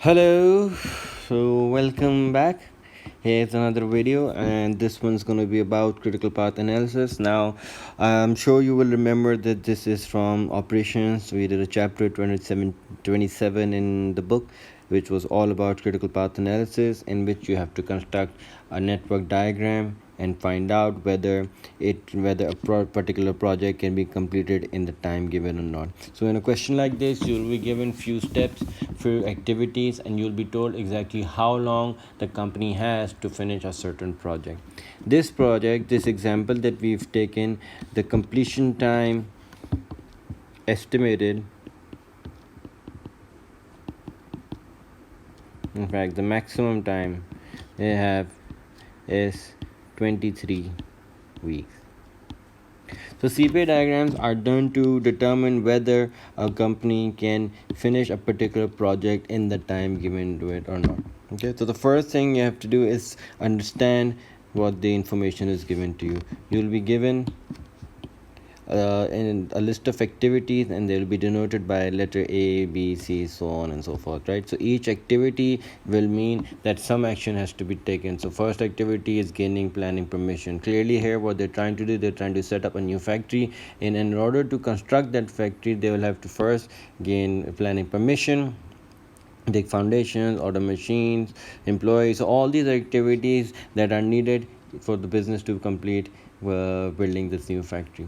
Hello, so welcome back. Here's another video, and this one's going to be about critical path analysis. Now, I'm sure you will remember that this is from operations. We did a chapter 27 in the book, which was all about critical path analysis, in which you have to construct a network diagram and find out whether a particular project can be completed in the time given or not. So in a question like this, you'll be given few steps, few activities, and you'll be told exactly how long the company has to finish a certain project. This example that we've taken, the completion time estimated, in fact the maximum time they have is 23 weeks. So CPA diagrams are done to determine whether a company can finish a particular project in the time given to it or not. Okay, so the first thing you have to do is understand what the information is given to you. You'll be given in a list of activities, and they will be denoted by letter A, B, C, so on and so forth, right? So each activity will mean that some action has to be taken. So first activity is gaining planning permission. Clearly here what they're trying to do, they're trying to set up a new factory, and in order to construct that factory they will have to first gain planning permission, dig foundations, order machines, employees. So all these activities that are needed for the business to complete building this new factory.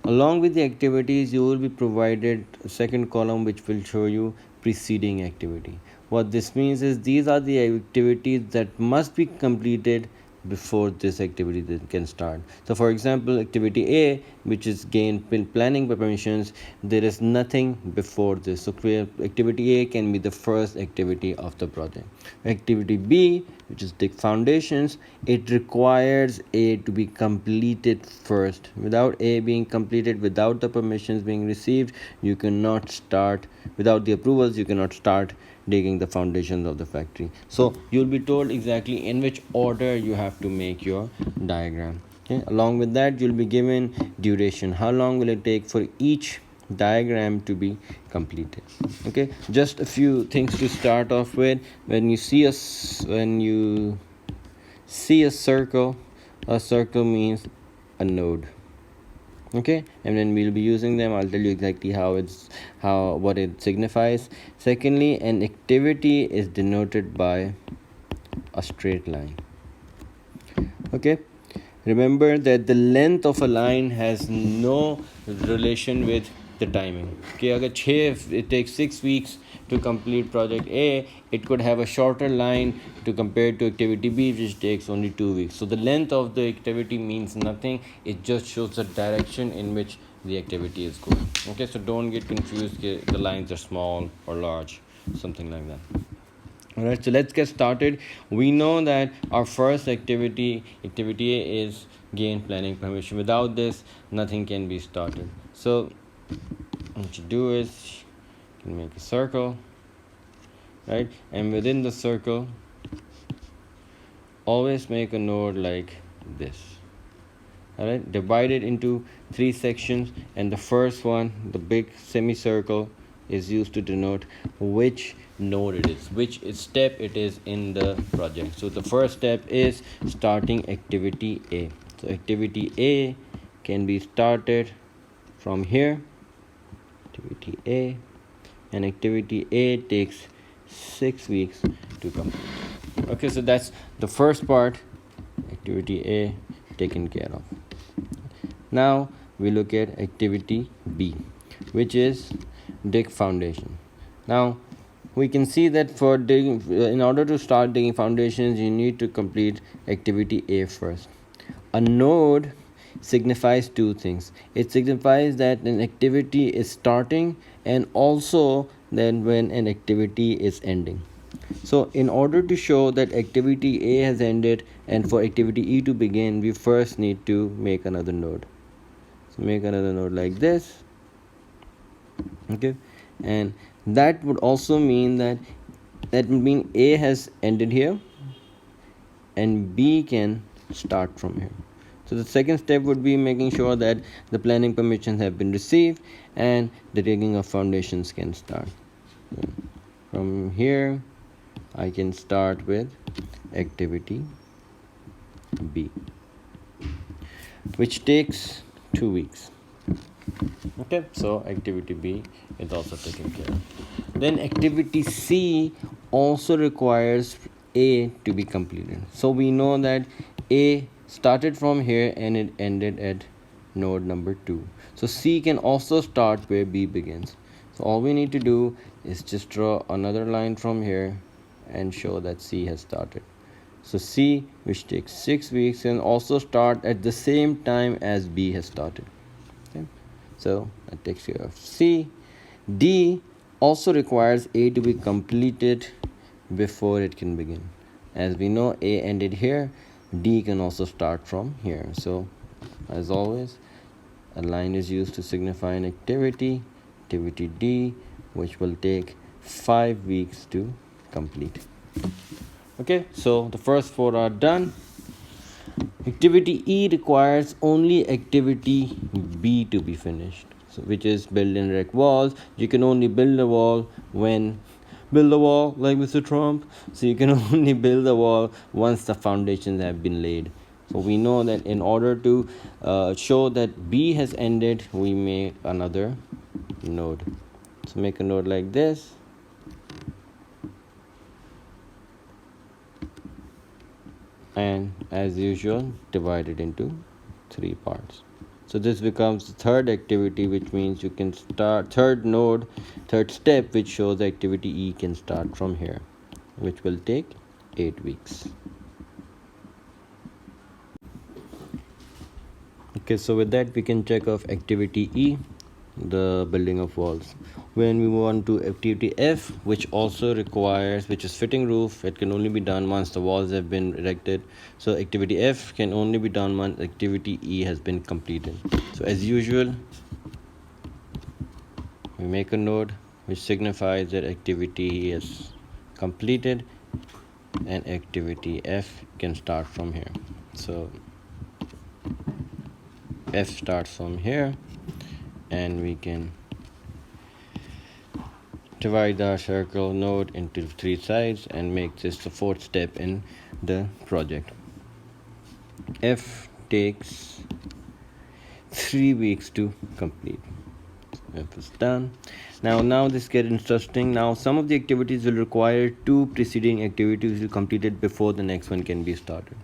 Along with the activities, you will be provided a second column which will show you preceding activity. What this means is these are the activities that must be completed before this activity can start. So for example, activity A, which is gain planning permissions, there is nothing before this. So activity A can be the first activity of the project. Activity B, which is dig foundations, it requires A to be completed first. Without A being completed, without the permissions being received, you cannot start. Without the approvals, you cannot start digging the foundations of the factory. So you'll be told exactly in which order you have to make your diagram. Okay, along with that you'll be given duration. How long will it take for each diagram to be completed? Okay, just a few things to start off with. When you see a circle means a node. Okay, and then we'll be using them. I'll tell you exactly what it signifies. Secondly, an activity is denoted by a straight line. Okay, remember that the length of a line has no relation with the timing. Okay, it takes 6 weeks to complete project A, it could have a shorter line to compare to activity B, which takes only 2 weeks. So the length of the activity means nothing. It just shows the direction in which the activity is going. Okay, so don't get confused. The lines are small or large, something like that. Alright, so let's get started. We know that our first activity A, is gain planning permission. Without this, nothing can be started. So what you do is you can make a circle, right? And within the circle, always make a node like this. Alright, divide it into 3 sections, and the first one, the big semicircle, is used to denote which node it is, which step it is in the project. So the first step is starting activity A. So activity A can be started from here, activity A, and activity A takes 6 weeks to complete. Okay, so that's the first part, activity A taken care of. Now we look at activity B, which is dig foundation. Now we can see that in order to start digging foundations, you need to complete activity A first. A node signifies 2 things. It signifies that an activity is starting, and also then when an activity is ending. So in order to show that activity A has ended and for activity E to begin, we first need to make another node. So make another node like this. Okay, and that would also mean that would mean A has ended here and B can start from here. So the second step would be making sure that the planning permissions have been received and the digging of foundations can start. So from here I can start with activity B, which takes 2 weeks. Okay, so activity B is also taken care of. Then activity C also requires A to be completed. So we know that A started from here and it ended at node number 2. So C can also start where B begins. So all we need to do is just draw another line from here and show that C has started. So C, which takes 6 weeks, can also start at the same time as B has started. Okay, so that takes care of C. D also requires A to be completed before it can begin. As we know, A ended here, D can also start from here. So as always, a line is used to signify an activity, activity D, which will take 5 weeks to complete. Okay, so the first 4 are done. Activity E requires only activity B to be finished, so which is build and erect walls. You can only build a wall like Mr. Trump. So you can only build the wall once the foundations have been laid. So we know that in order to show that B has ended, we make another node. So make a node like this. And as usual, divide it into 3 parts. So this becomes the third activity, which means you can start third step, which shows the activity E can start from here, which will take 8 weeks. Okay, so with that we can check off activity E, the building of walls. When we move on to activity F, which is fitting roof, it can only be done once the walls have been erected. So activity F can only be done once activity E has been completed. So as usual, we make a node which signifies that activity E is completed and activity F can start from here. So F starts from here, and we can divide our circle node into 3 sides and make this the 4th step in the project. F takes 3 weeks to complete. F is done. Now this gets interesting. Now some of the activities will require 2 preceding activities to be completed before the next one can be started.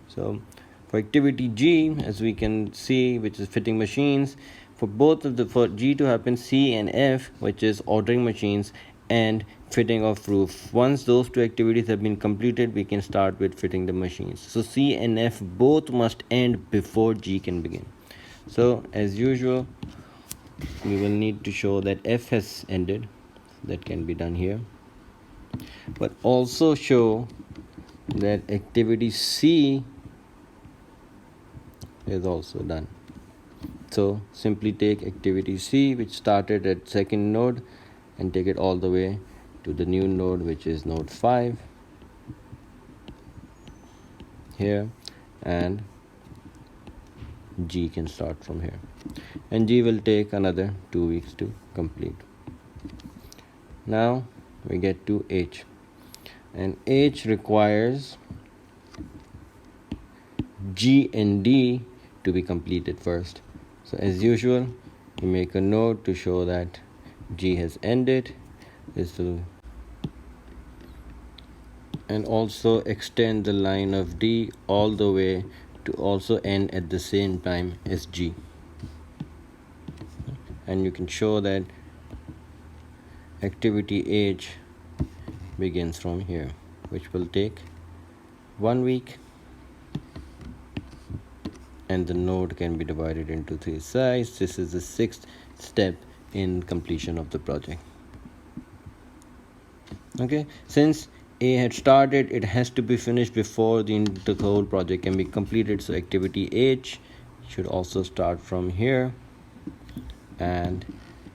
So for activity G, as we can see, which is fitting machines, for G to happen, C and F, which is ordering machines and fitting of roof. Once those 2 activities have been completed, we can start with fitting the machines. So C and F both must end before G can begin. So as usual, we will need to show that F has ended. That can be done here, but also show that activity C is also done. So simply take activity C, which started at 2nd node, and take it all the way to the new node, which is node 5 here, and G can start from here, and G will take another 2 weeks to complete. Now we get to H, and H requires G and D to be completed first. So as usual, we make a node to show that G has ended. And also extend the line of D all the way to also end at the same time as G. And you can show that activity H begins from here, which will take 1 week, and the node can be divided into 3 sides. This is the 6th step in completion of the project. Okay, since A had started, it has to be finished before the whole project can be completed. So activity H should also start from here, and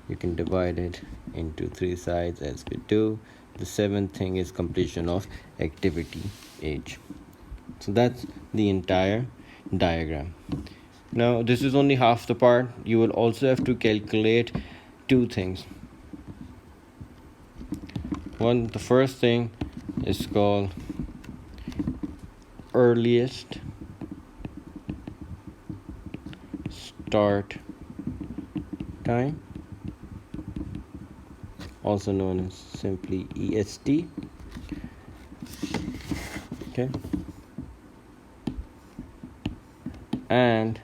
you can divide it into 3 sides as we do. The 7th thing is completion of activity H. So that's the entire diagram. Now this is only half the part. You will also have to calculate 2 things. The first thing, is called earliest start time, also known as simply EST. Okay, and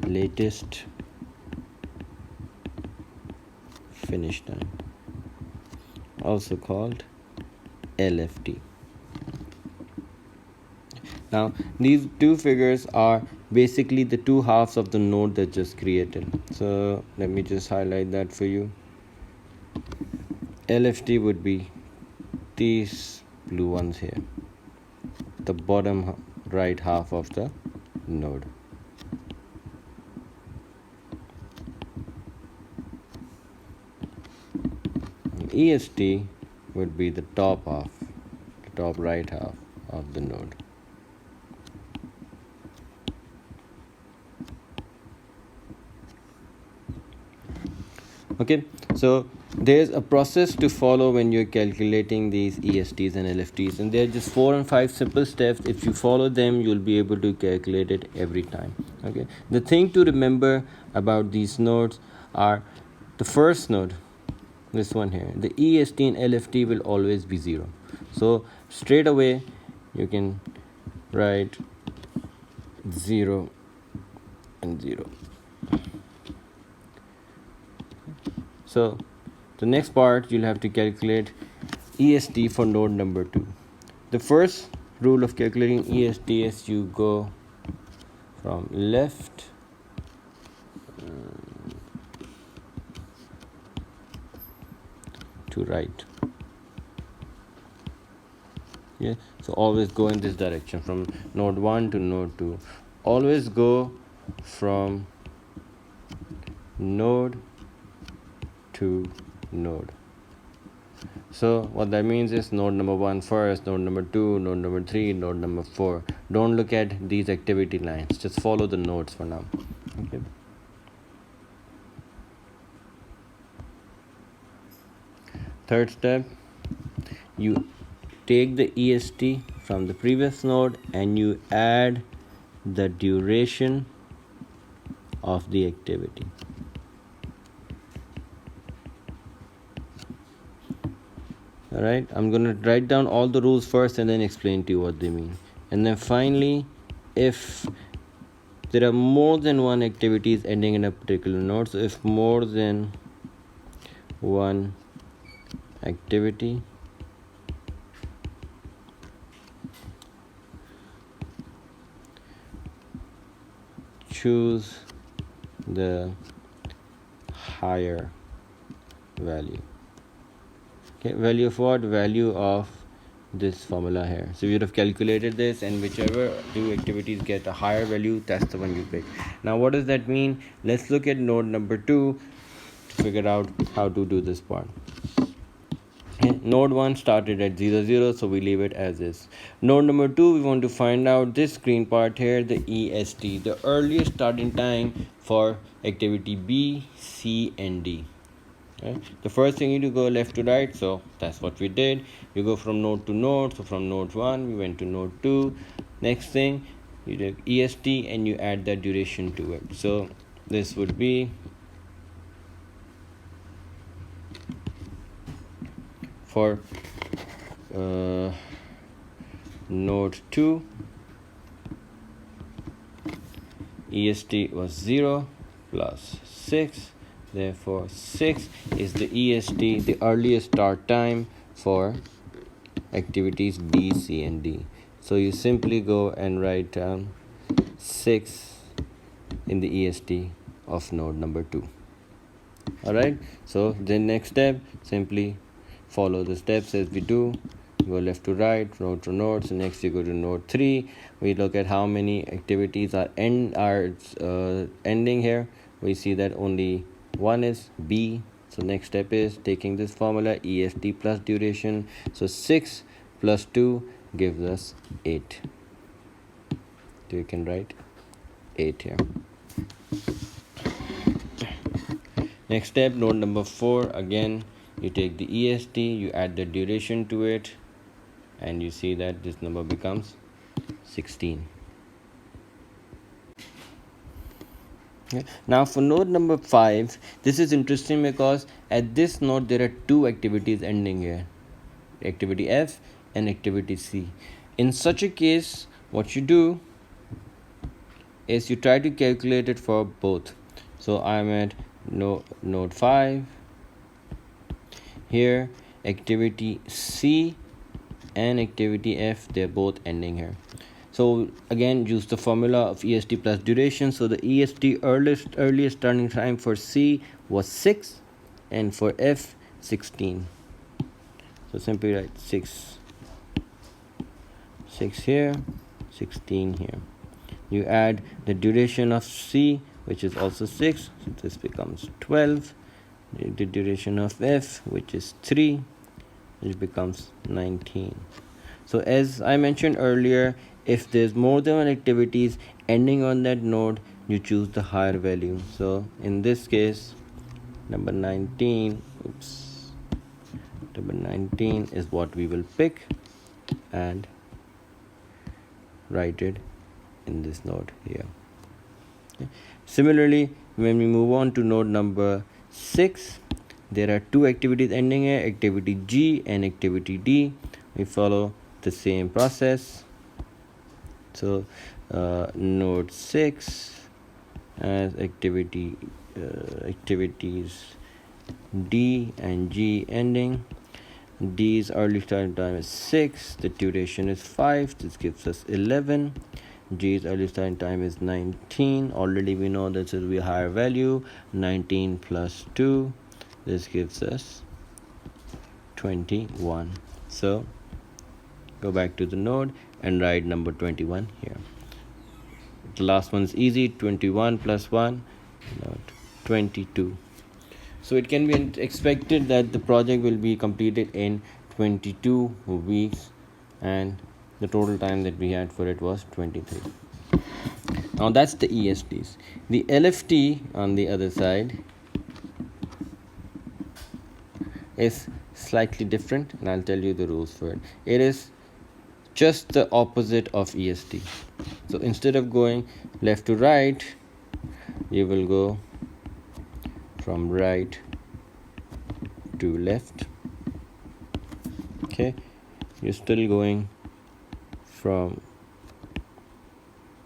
latest finish time, also called LFT. Now these two figures are basically the two halves of the node that just created. So let me just highlight that for you. LFT would be these blue ones here, the bottom right half of the node. EST would be the top half, the top right half of the node. Okay, so there's a process to follow when you're calculating these ESTs and LFTs, and they're just 4 and 5 simple steps. If you follow them, you'll be able to calculate it every time. Okay, the thing to remember about these nodes are the first node, this one here, the EST and LFT will always be 0. So straight away you can write 0 and 0. So the next part, you'll have to calculate EST for node number 2. The first rule of calculating EST is you go from left to right. Yeah, so always go in this direction from node 1 to node 2. Always go from node to node. So what that means is node number 1 first, node number 2, node number 3, node number 4. Don't look at these activity lines, just follow the nodes for now. Okay. Third step, you take the EST from the previous node and you add the duration of the activity. Alright, I'm going to write down all the rules first and then explain to you what they mean. And then finally, if there are more than one activities ending in a particular node, so if more than one activity choose the higher value. Okay, value of what? Value of this formula here. So you would have calculated this, and whichever two activities get a higher value, that's the one you pick. Now what does that mean? Let's look at node number 2 to figure out how to do this part. Okay, node 1 started at 0 0, so we leave it as is. Node number 2, we want to find out this green part here, the EST, the earliest starting time for activity B, C and D. Okay. The first thing you do, go left to right, so that's what we did. You go from node to node, so from node 1 we went to node 2. Next thing, you do EST and you add that duration to it. So this would be for node 2, EST was 0 plus 6. Therefore 6 is the EST, the earliest start time for activities B, C and D. So you simply go and write down 6 in the EST of node number 2. Alright, so the next step, simply follow the steps as we do. Go left to right, node to node. So next you go to node 3. We look at how many activities are ending here. We see that only one is B. So next step is taking this formula, EST plus duration. So 6 plus 2 gives us 8. So you can write 8 here. Next step, node number 4. Again, you take the EST, you add the duration to it, and you see that this number becomes 16. Okay. Now for node number 5, this is interesting because at this node there are two activities ending here, activity F and activity C. In such a case, what you do is you try to calculate it for both. So I'm at node 5. Here activity C and activity F, they're both ending here. So again, use the formula of EST plus duration. So the EST earliest starting time for C was 6 and for F 16. So simply write 6 here, 16 here. You add the duration of C, which is also 6, so this becomes 12. The duration of F, which is 3, which becomes 19. So as I mentioned earlier, if there's more than one activities ending on that node, you choose the higher value. So in this case, number 19 is what we will pick and write it in this node here. Okay. Similarly, when we move on to node number 6, there are two activities ending here, activity G and activity D. We follow the same process. So node 6 as activities D and G ending. D's early starting time is 6, the duration is 5, this gives us 11. G's early starting time is 19. Already we know this will be a higher value. 19 plus 2, this gives us 21. So go back to the node and write number 21 here. The last one is easy, 21 plus 1, 22. So it can be expected that the project will be completed in 22 weeks, and the total time that we had for it was 23. Now that's the ESTs. The LFT on the other side is slightly different, and I'll tell you the rules for it. It is just the opposite of EST. So instead of going left to right, you will go from right to left. Okay, you're still going from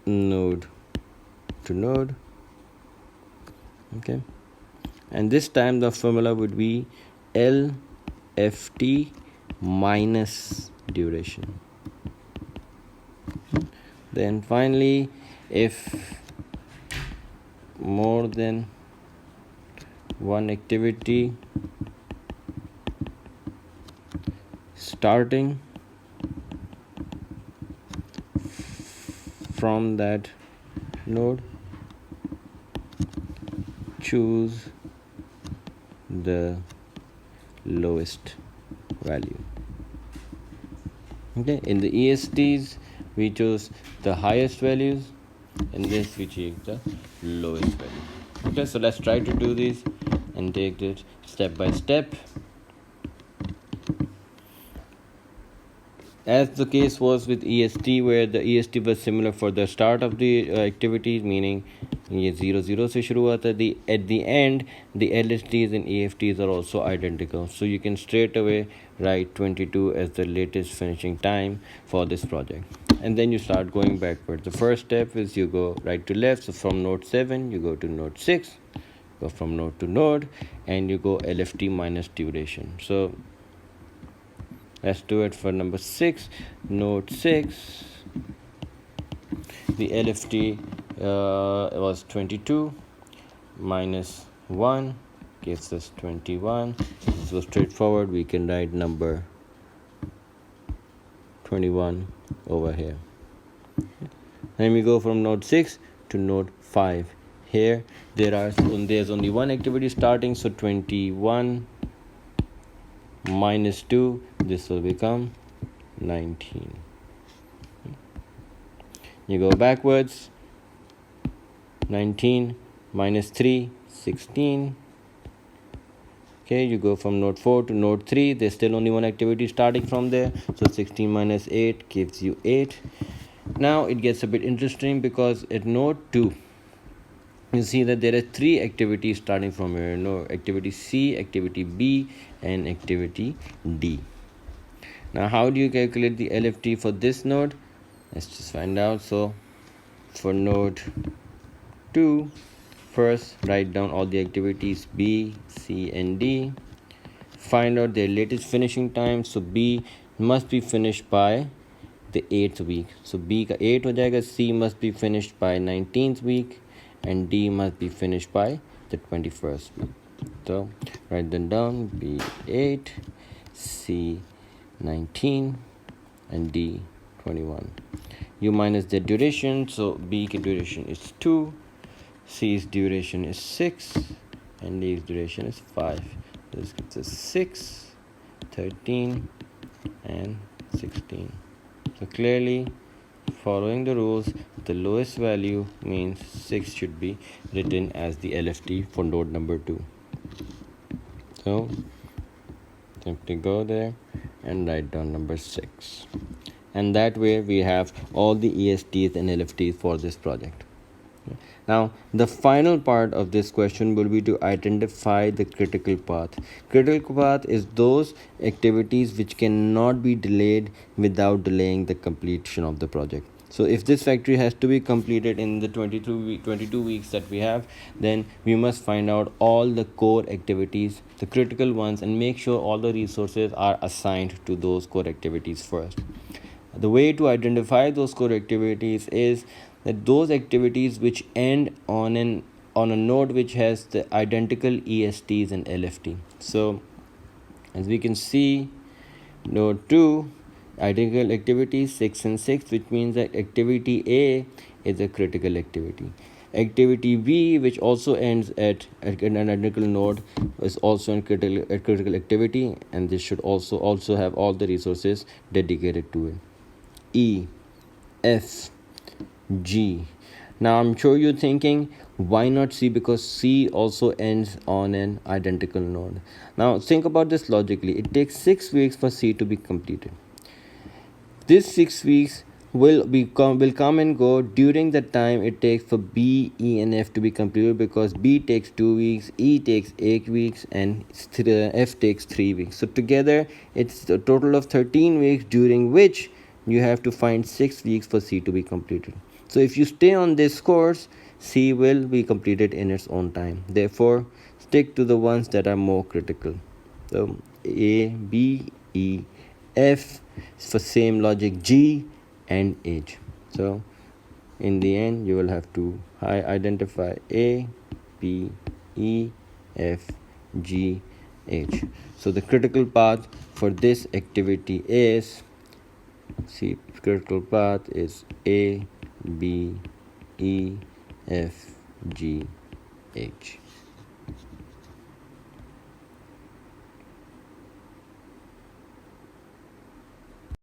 node to node. Okay, and this time the formula would be LFT minus duration. Then finally, if more than one activity starting from that node, choose the lowest value. Okay, in the ESTs we chose the highest values, in this we choose the lowest value. Okay, so let's try to do this and take it step by step. As the case was with EST, where the EST was similar for the start of the activities, meaning ये 0 से शुरू हुआ था, at the end the LSTs and EFTs are also identical, so you can straight away write 22 as the latest finishing time for this project, and then you start going backwards. The first step is you go right to left, so from node 7 you go to node 6, go from node to node, and you go LFT minus duration. So let's do it for number 6, node 6. The LFT was 22 minus 1 gives us 21. So straightforward, we can write number 21 over here. Then we go from node 6 to node 5. Here there's only one activity starting, so 21 minus 2, this will become 19. You go backwards, 19 minus 3, 16. Okay, you go from node 4 to node 3. There's still only one activity starting from there. So 16 minus 8 gives you 8. Now it gets a bit interesting because at node 2, you see that there are 3 activities starting from here. No, activity C, activity B, and activity D. Now how do you calculate the LFT for this node? Let's just find out. So for node 2, first write down all the activities B, C, and D. Find out their latest finishing time. So B must be finished by the 8th week. So B का 8 हो जाएगा. C must be finished by 19th week, and D must be finished by the 21st week. So write them down. B 8, C 19, and D 21. You minus the duration. So B की duration is 2, C's duration is 6, and D's duration is 5. This gives us 6, 13, and 16. So clearly, following the rules, the lowest value means 6 should be written as the LFT for node number 2. So simply go there and write down number 6. And that way we have all the ESTs and LFTs for this project. Now, the final part of this question will be to identify the critical path. Critical path is those activities which cannot be delayed without delaying the completion of the project. So if this factory has to be completed in the 22 weeks that we have, then we must find out all the core activities, the critical ones, and make sure all the resources are assigned to those core activities first. The way to identify those core activities is that those activities which end on a node which has the identical ESTs and LFT. So as we can see, node 2 identical activities 6 and 6, which means that activity A is a critical activity. Activity B, which also ends at an identical node, is also a critical activity, and this should also have all the resources dedicated to it. E, F, G. Now I'm sure you're thinking, why not C? Because C also ends on an identical node. Now think about this logically. It takes 6 weeks for C to be completed. This 6 weeks will come and go during the time it takes for B, E, and F to be completed, because B takes 2 weeks, E takes 8 weeks, and F takes 3 weeks. So together it's a total of 13 weeks, during which you have to find 6 weeks for C to be completed. So if you stay on this course, C will be completed in its own time. Therefore, stick to the ones that are more critical. So A, B, E, F, for same logic, G, and H. So in the end, you will have to identify A, B, E, F, G, H. So the critical path for this activity is, see, critical path is A, B, E, F, G, H.